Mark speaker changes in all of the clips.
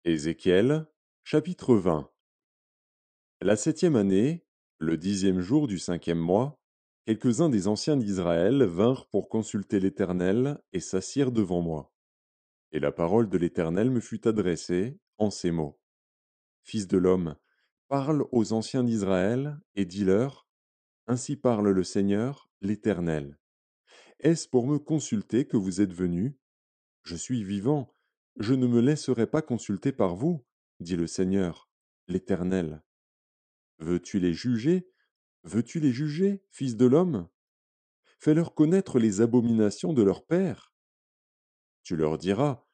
Speaker 1: Ézéchiel, chapitre 20. La 7e année, le 10e jour du 5e mois, quelques-uns des anciens d'Israël vinrent pour consulter l'Éternel et s'assirent devant moi. Et la parole de l'Éternel me fut adressée en ces mots. Fils de l'homme, parle aux anciens d'Israël et dis-leur, Ainsi parle le Seigneur, l'Éternel. Est-ce pour me consulter que vous êtes venus? Je suis vivant, je ne me laisserai pas consulter par vous, dit le Seigneur, l'Éternel. Veux-tu les juger? Veux-tu les juger, fils de l'homme? Fais-leur connaître les abominations de leur père. Tu leur diras,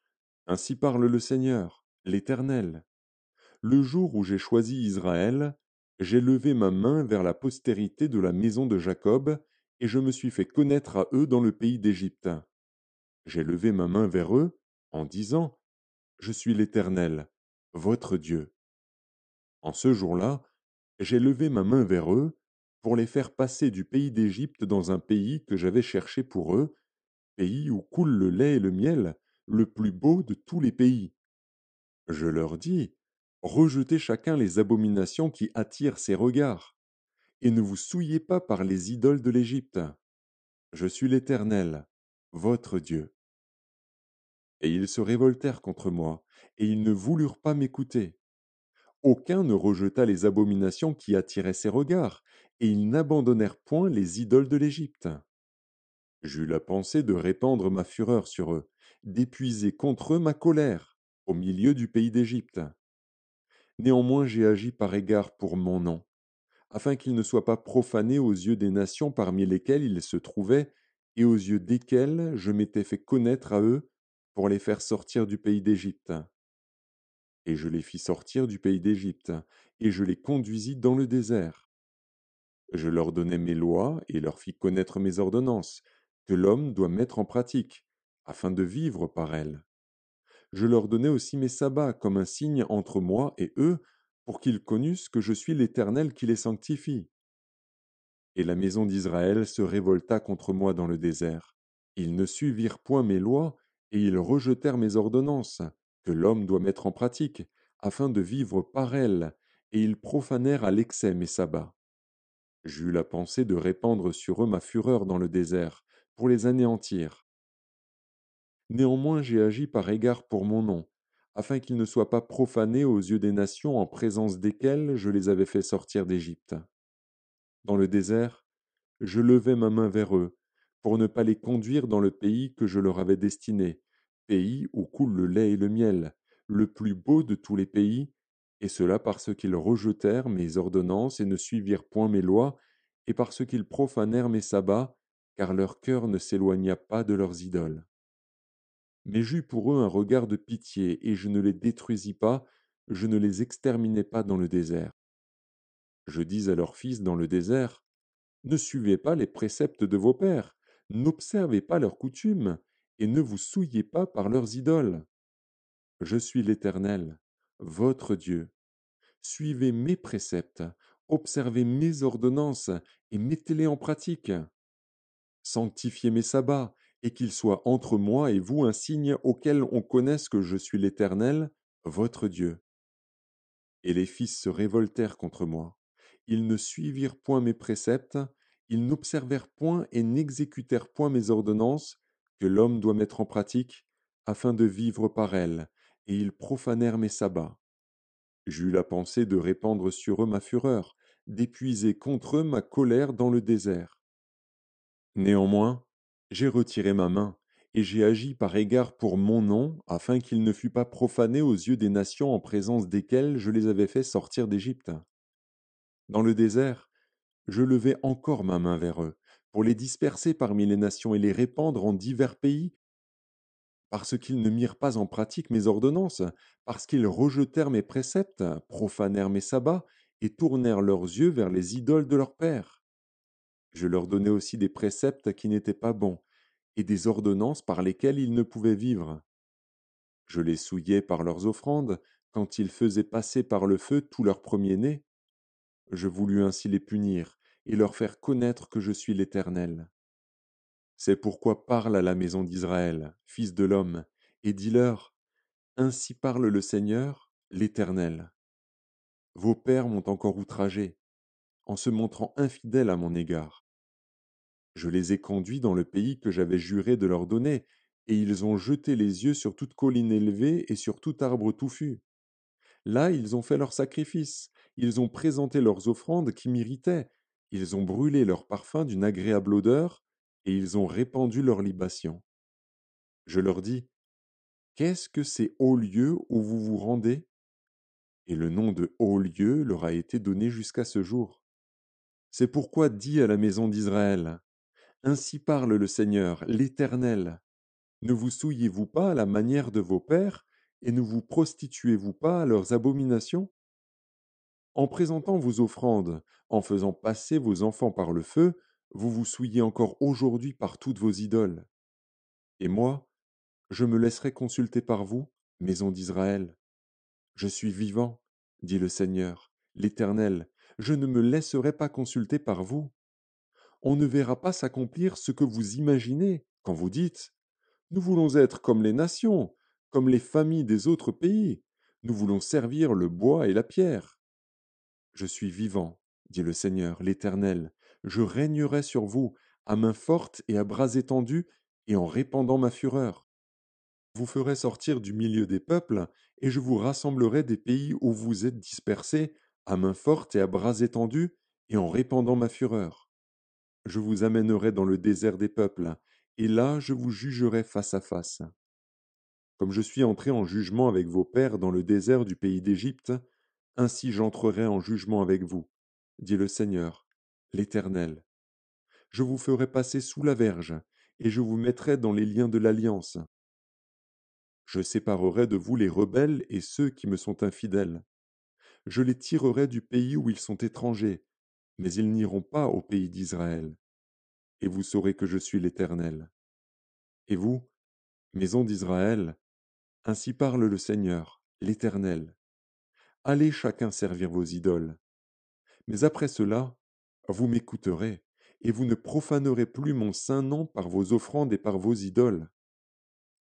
Speaker 1: Ainsi parle le Seigneur, l'Éternel. Le jour où j'ai choisi Israël, j'ai levé ma main vers la postérité de la maison de Jacob, et je me suis fait connaître à eux dans le pays d'Égypte. J'ai levé ma main vers eux, en disant, Je suis l'Éternel, votre Dieu. En ce jour-là, j'ai levé ma main vers eux pour les faire passer du pays d'Égypte dans un pays que j'avais cherché pour eux, pays où coule le lait et le miel, le plus beau de tous les pays. Je leur dis, Rejetez chacun les abominations qui attirent ses regards, et ne vous souillez pas par les idoles de l'Égypte. Je suis l'Éternel, votre Dieu. Et ils se révoltèrent contre moi, et ils ne voulurent pas m'écouter. Aucun ne rejeta les abominations qui attiraient ses regards, et ils n'abandonnèrent point les idoles de l'Égypte. J'eus la pensée de répandre ma fureur sur eux, d'épuiser contre eux ma colère, au milieu du pays d'Égypte. Néanmoins j'ai agi par égard pour mon nom, afin qu'il ne soit pas profané aux yeux des nations parmi lesquelles il se trouvait, et aux yeux desquelles je m'étais fait connaître à eux, pour les faire sortir du pays d'Égypte. Et je les fis sortir du pays d'Égypte, et je les conduisis dans le désert. Je leur donnai mes lois et leur fis connaître mes ordonnances, que l'homme doit mettre en pratique, afin de vivre par elles. Je leur donnai aussi mes sabbats comme un signe entre moi et eux, pour qu'ils connussent que je suis l'Éternel qui les sanctifie. Et la maison d'Israël se révolta contre moi dans le désert. Ils ne suivirent point mes lois, et ils rejetèrent mes ordonnances, que l'homme doit mettre en pratique, afin de vivre par elles, et ils profanèrent à l'excès mes sabbats. J'eus la pensée de répandre sur eux ma fureur dans le désert, pour les anéantir. Néanmoins j'ai agi par égard pour mon nom, afin qu'ils ne soient pas profanés aux yeux des nations en présence desquelles je les avais fait sortir d'Égypte. Dans le désert, je levai ma main vers eux, pour ne pas les conduire dans le pays que je leur avais destiné, pays où coule le lait et le miel, le plus beau de tous les pays, et cela parce qu'ils rejetèrent mes ordonnances et ne suivirent point mes lois, et parce qu'ils profanèrent mes sabbats, car leur cœur ne s'éloigna pas de leurs idoles. Mais j'eus pour eux un regard de pitié, et je ne les détruisis pas, je ne les exterminai pas dans le désert. Je dis à leurs fils dans le désert, Ne suivez pas les préceptes de vos pères, n'observez pas leurs coutumes, et ne vous souillez pas par leurs idoles. Je suis l'Éternel, votre Dieu. Suivez mes préceptes, observez mes ordonnances, et mettez-les en pratique. Sanctifiez mes sabbats, et qu'ils soient entre moi et vous un signe auquel on connaisse que je suis l'Éternel, votre Dieu. Et les fils se révoltèrent contre moi. Ils ne suivirent point mes préceptes, ils n'observèrent point et n'exécutèrent point mes ordonnances, que l'homme doit mettre en pratique, afin de vivre par elles, et ils profanèrent mes sabbats. J'eus la pensée de répandre sur eux ma fureur, d'épuiser contre eux ma colère dans le désert. Néanmoins, j'ai retiré ma main, et j'ai agi par égard pour mon nom, afin qu'il ne fût pas profané aux yeux des nations en présence desquelles je les avais fait sortir d'Égypte. Dans le désert, je levai encore ma main vers eux, pour les disperser parmi les nations et les répandre en divers pays, parce qu'ils ne mirent pas en pratique mes ordonnances, parce qu'ils rejetèrent mes préceptes, profanèrent mes sabbats, et tournèrent leurs yeux vers les idoles de leurs pères. Je leur donnai aussi des préceptes qui n'étaient pas bons, et des ordonnances par lesquelles ils ne pouvaient vivre. Je les souillai par leurs offrandes, quand ils faisaient passer par le feu tout leur premier-né. Je voulus ainsi les punir, et leur faire connaître que je suis l'Éternel. C'est pourquoi parle à la maison d'Israël, fils de l'homme, et dis-leur, Ainsi parle le Seigneur, l'Éternel. Vos pères m'ont encore outragé, en se montrant infidèles à mon égard. Je les ai conduits dans le pays que j'avais juré de leur donner, et ils ont jeté les yeux sur toute colline élevée et sur tout arbre touffu. Là, ils ont fait leurs sacrifices, ils ont présenté leurs offrandes qui m'irritaient, ils ont brûlé leurs parfums d'une agréable odeur, et ils ont répandu leurs libations. Je leur dis, qu'est-ce que ces hauts lieux où vous vous rendez? Et le nom de hauts lieux leur a été donné jusqu'à ce jour. C'est pourquoi dis à la maison d'Israël, ainsi parle le Seigneur, l'Éternel. Ne vous souillez-vous pas à la manière de vos pères, et ne vous prostituez-vous pas à leurs abominations? En présentant vos offrandes, en faisant passer vos enfants par le feu, vous vous souillez encore aujourd'hui par toutes vos idoles. Et moi, je me laisserai consulter par vous, maison d'Israël. Je suis vivant, dit le Seigneur, l'Éternel, je ne me laisserai pas consulter par vous. On ne verra pas s'accomplir ce que vous imaginez quand vous dites nous voulons être comme les nations, comme les familles des autres pays. Nous voulons servir le bois et la pierre. Je suis vivant, dit le Seigneur, l'Éternel. Je régnerai sur vous, à main forte et à bras étendus, et en répandant ma fureur. Vous ferai sortir du milieu des peuples, et je vous rassemblerai des pays où vous êtes dispersés, à main forte et à bras étendus, et en répandant ma fureur. Je vous amènerai dans le désert des peuples, et là je vous jugerai face à face. Comme je suis entré en jugement avec vos pères dans le désert du pays d'Égypte, ainsi j'entrerai en jugement avec vous, dit le Seigneur, l'Éternel. Je vous ferai passer sous la verge, et je vous mettrai dans les liens de l'alliance. Je séparerai de vous les rebelles et ceux qui me sont infidèles. Je les tirerai du pays où ils sont étrangers, mais ils n'iront pas au pays d'Israël. Et vous saurez que je suis l'Éternel. Et vous, maison d'Israël, ainsi parle le Seigneur, l'Éternel. Allez chacun servir vos idoles. Mais après cela, vous m'écouterez, et vous ne profanerez plus mon saint nom par vos offrandes et par vos idoles.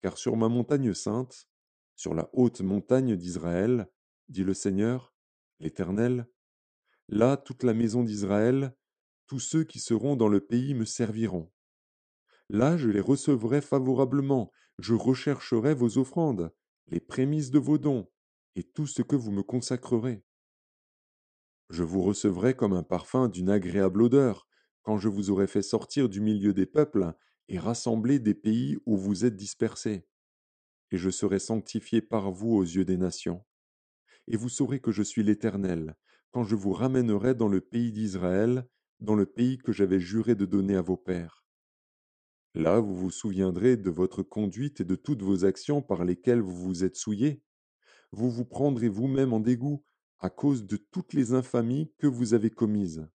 Speaker 1: Car sur ma montagne sainte, sur la haute montagne d'Israël, dit le Seigneur, l'Éternel, là toute la maison d'Israël, tous ceux qui seront dans le pays me serviront. Là je les recevrai favorablement, je rechercherai vos offrandes, les prémices de vos dons, et tout ce que vous me consacrerez. Je vous recevrai comme un parfum d'une agréable odeur, quand je vous aurai fait sortir du milieu des peuples et rassembler des pays où vous êtes dispersés. Et je serai sanctifié par vous aux yeux des nations. Et vous saurez que je suis l'Éternel, quand je vous ramènerai dans le pays d'Israël, dans le pays que j'avais juré de donner à vos pères. Là vous vous souviendrez de votre conduite et de toutes vos actions par lesquelles vous vous êtes souillés. Vous vous prendrez vous-même en dégoût à cause de toutes les infamies que vous avez commises.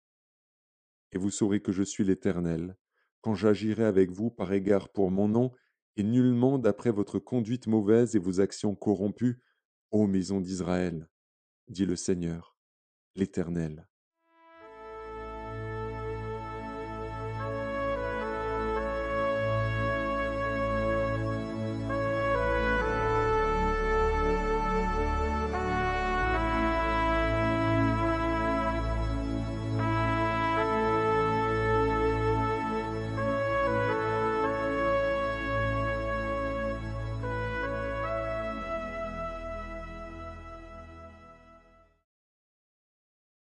Speaker 1: Et vous saurez que je suis l'Éternel, quand j'agirai avec vous par égard pour mon nom, et nullement d'après votre conduite mauvaise et vos actions corrompues, ô maison d'Israël, dit le Seigneur, l'Éternel.